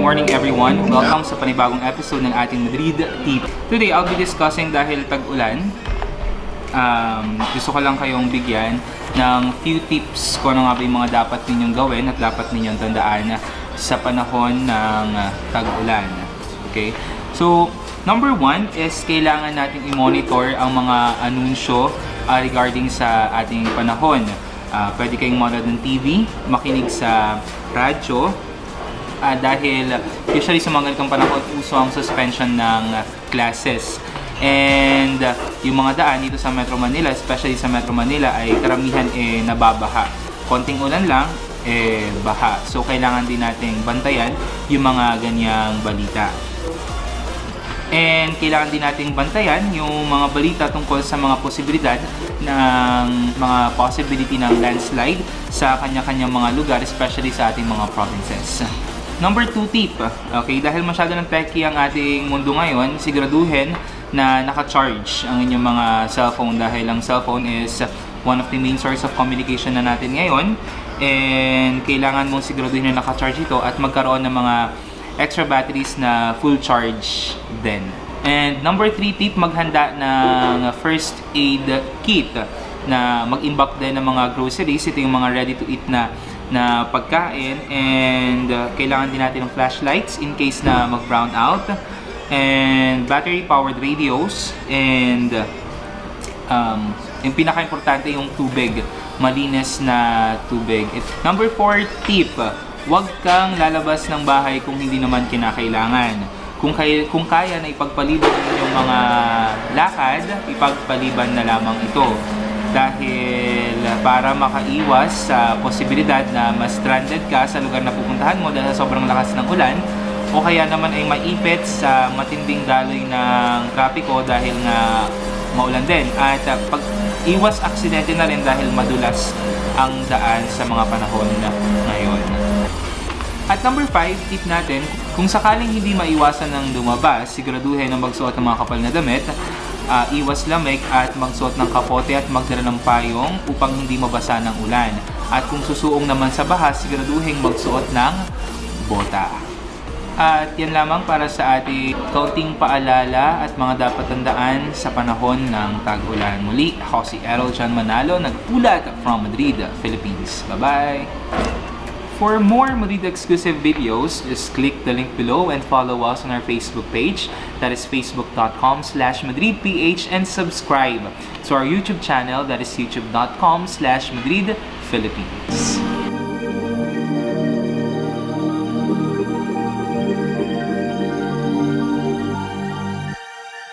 morning everyone. Welcome sa panibagong episode ng ating Madrid Tip. Today, I'll be discussing dahil tag-ulan. Gusto ko lang kayong bigyan ng few tips kung ano nga ba yung mga dapat ninyong gawin at dapat ninyong tandaan sa panahon ng tag-ulan. Okay? So, number one is kailangan natin i-monitor ang mga anunsyo regarding sa ating panahon. Pwede kayong manood ng TV, makinig sa radyo, dahil usually sa mga ganitong panahon uso ang suspension ng classes. And yung mga daan dito sa Metro Manila, especially sa Metro Manila, ay karamihan nababaha. Konting ulan lang, baha. So kailangan din nating bantayan yung mga ganyang balita. And kailangan din nating bantayan yung mga balita tungkol sa mga posibilidad ng mga possibility ng landslide sa kanya-kanyang mga lugar, especially sa ating mga provinces. Number 2 tip, okay, dahil masyado ng techy ang ating mundo ngayon, siguraduhin na naka-charge ang inyong mga cellphone dahil ang cellphone is one of the main source of communication na natin ngayon, and kailangan mong siguraduhin na naka-charge ito at magkaroon ng mga extra batteries na full charge din. And number 3 tip, maghanda ng first aid kit na mag-imbak din ng mga groceries. Ito yung mga ready to eat na pagkain, and kailangan din natin ng flashlights in case na mag-brown out, and battery powered radios, and yung pinaka-importante yung tubig, malinis na tubig. Number 4 tip, huwag kang lalabas ng bahay kung hindi naman kinakailangan. Kung kaya na ipagpaliban ang inyong mga lakad, ipagpaliban na lamang ito. Dahil para makaiwas sa posibilidad na ma-stranded ka sa lugar na pupuntahan mo dahil sa sobrang lakas ng ulan, o kaya naman ay maipit sa matinding daloy ng trapiko dahil nga maulan din. At pag-iwas aksidente na rin dahil madulas ang daan sa mga panahon ngayon. At number 5, tip natin, kung sakaling hindi maiwasan ng lumabas, siguraduhin na magsuot ng mga kapal na damit, iwas lamig at magsuot ng kapote at magdala ng payong upang hindi mabasa ng ulan. At kung susuong naman sa baha, siguraduhin magsuot ng bota. At yan lamang para sa ating kaunting paalala at mga dapat tandaan sa panahon ng tag-ulan. Muli, ako si Errol John Manalo, nag-ulat from Madrid, Philippines. Bye-bye! For more Madrid exclusive videos, just click the link below and follow us on our Facebook page. That is facebook.com/MadridPH, and subscribe to our YouTube channel. That is youtube.com/MadridPhilippines.